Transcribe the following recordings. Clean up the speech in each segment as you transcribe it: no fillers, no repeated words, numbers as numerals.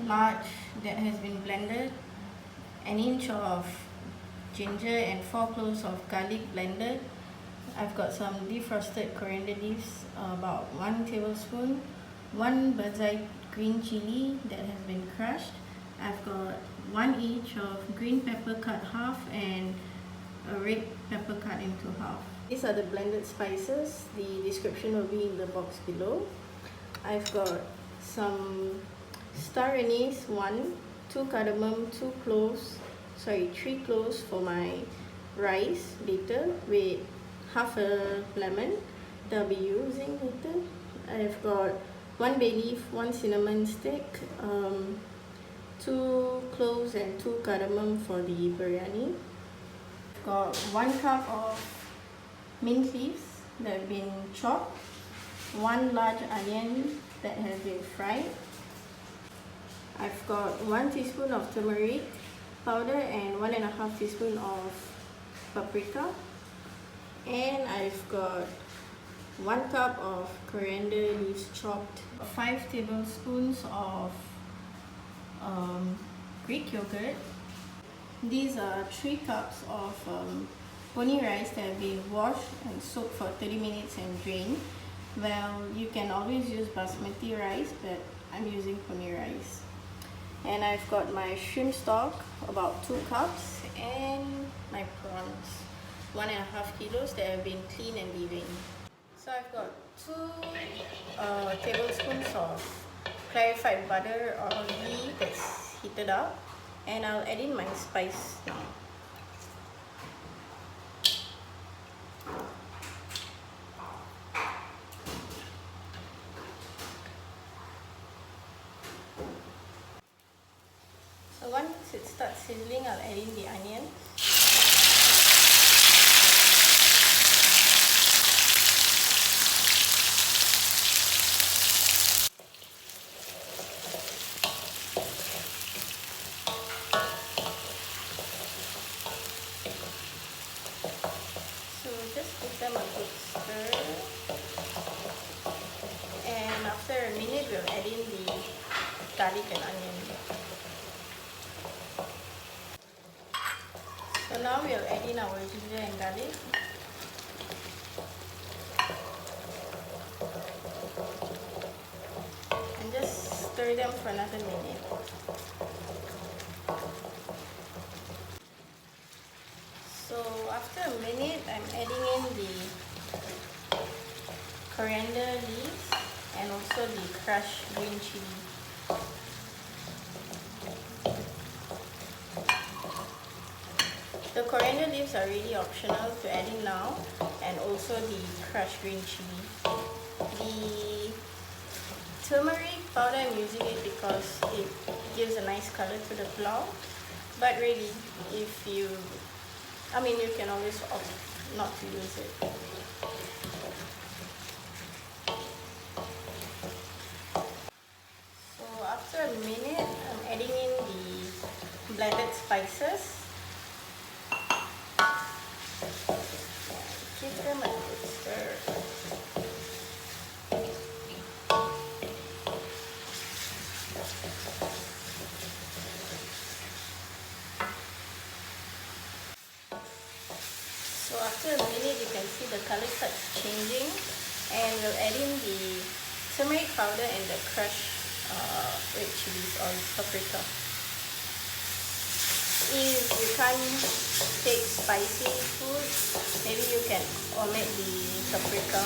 large that has been blended, an inch of ginger and 4 cloves of garlic blended. I've got some defrosted coriander leaves, about 1 tablespoon, 1 bird's eye green chili that has been crushed. I've got 1 each of green pepper cut half and a red pepper cut into half. These are the blended spices. The description will be in the box below. I've got some star anise, 1, 2 cardamom, 2 cloves, 3 cloves for my rice later, with half a lemon that I'll be using later. I've got 1 bay leaf, 1 cinnamon stick, 2 cloves and 2 cardamom for the biryani. I've got 1 cup of mint leaves that have been chopped, 1 large onion that has been fried. I've got 1 teaspoon of turmeric powder and 1.5 teaspoon of paprika, and I've got 1 cup of coriander leaves chopped, 5 tablespoons of Greek yogurt. These are 3 cups of pony rice that have been washed and soaked for 30 minutes and drained. Well, you can always use basmati rice, but I'm using pony rice. And I've got my shrimp stock, about 2 cups, and my prawns, 1.5 kilos that have been cleaned and deveined. So I've got 2 tablespoons of clarified butter or ghee that's heated up, and I'll add in my spice now. So once it starts sizzling, I'll add in the onion. So just give them a good stir, and after a minute we'll add in the garlic and onion. So now we'll add in our ginger and garlic. And just stir them for another minute. So after a minute, I'm adding in the coriander leaves and also the crushed green chili. The coriander leaves are really optional to add in now, and also the crushed green chili. The turmeric powder, I'm using it because it gives a nice color to the pulao, but really, you can always opt not to use it. So after a minute, I'm adding in the blended spices. Give them a good stir. So after a minute, you can see the color starts changing, and we'll add in the turmeric powder and the crushed red chilies or paprika. If you can't take spicy food, maybe you can omit the paprika.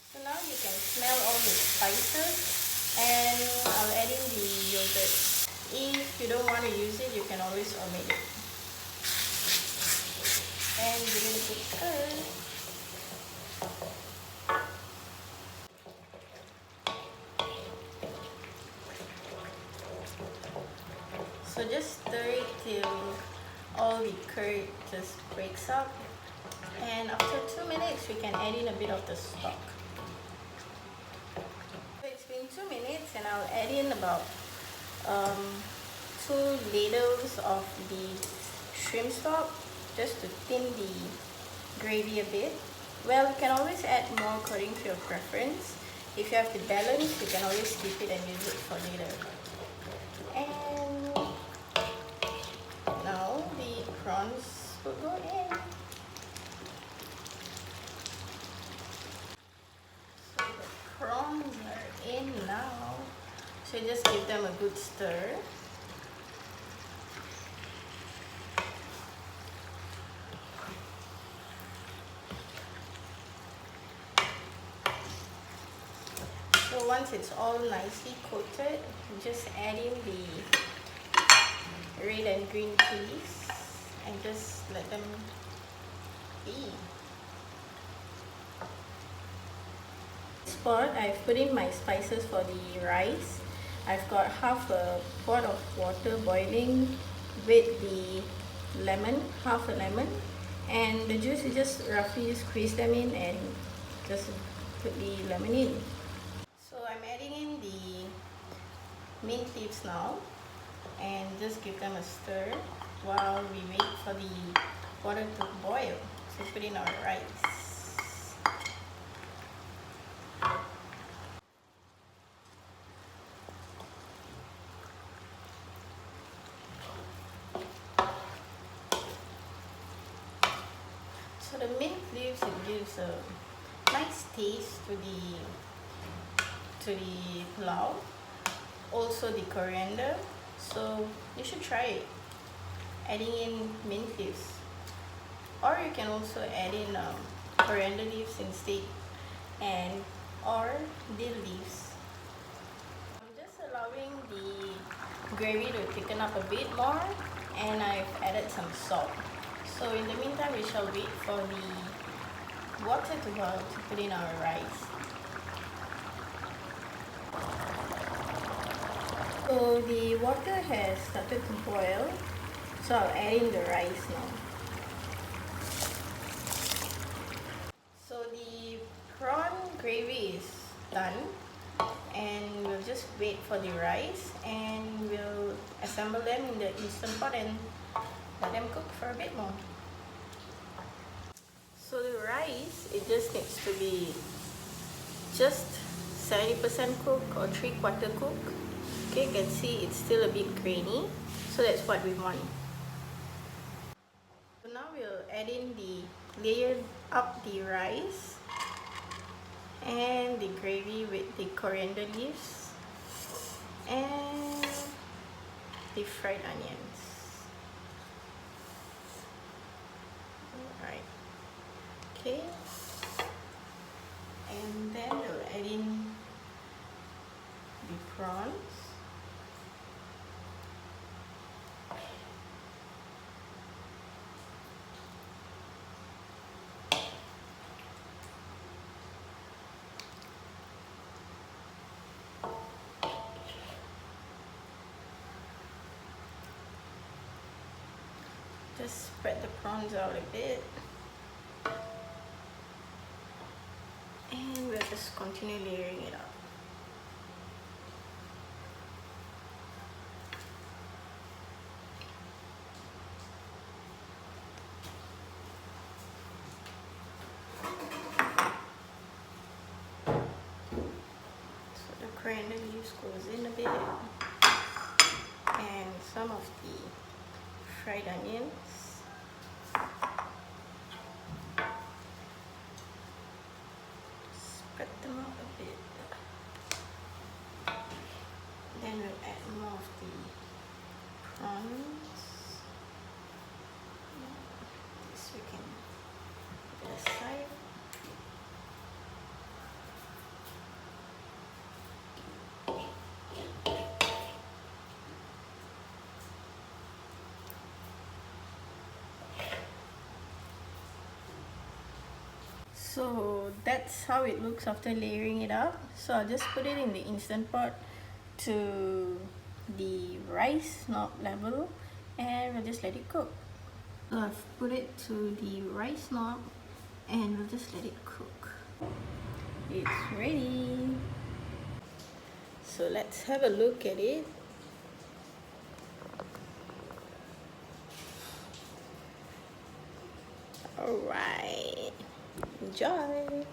So now you can smell all the spices, and I'll add in the yogurt. If you don't want to use it, you can always omit it. And give it a good stir. So just stir it till all the curd just breaks up, and after 2 minutes we can add in a bit of the stock. So it's been 2 minutes, and I'll add in about 2 ladles of the shrimp stock just to thin the gravy a bit. Well, you can always add more according to your preference. If you have the balance, you can always skip it and use it for later. And now the prawns will go in. So the prawns are in now. So just give them a good stir. So once it's all nicely coated, just add in the red and green chilies and just let them be. This pot, I've put in my spices for the rice. I've got half a pot of water boiling with the lemon, half a lemon, and the juice, you just roughly squeeze them in and just put the lemon in. So I'm adding in the mint leaves now and just give them a stir while we wait for the water to boil. So put in our rice. So the mint leaves, it gives a nice taste to the pulao. Also the coriander, so you should try it, adding in mint leaves, or you can also add in coriander leaves instead, and or dill leaves. I'm just allowing the gravy to thicken up a bit more, and I've added some salt. So in the meantime, we shall wait for the water to boil to put in our rice. So the water has started to boil, so I'll add in the rice now. So the prawn gravy is done, and we'll just wait for the rice, and we'll assemble them in the Instant Pot and let them cook for a bit more. So the rice, it just needs to be just 70% cooked or 3/4 cooked. Okay, you can see it's still a bit grainy, so that's what we want. So now we'll add in layer up the rice and the gravy with the coriander leaves and the fried onions. Alright, okay, and then we'll add in the prawns. Just spread the prawns out a bit, and we'll just continue layering it up. So the coriander leaves goes in a bit, and some of the fried onions. Spread them out a bit. Then we'll add more of the prawns. This we can put aside. So that's how it looks after layering it up. So I'll just put it in the Instant Pot to the rice knob level, and we'll just let it cook. So I've put it to the rice knob, and we'll just let it cook. It's ready. So let's have a look at it. Alright, enjoy.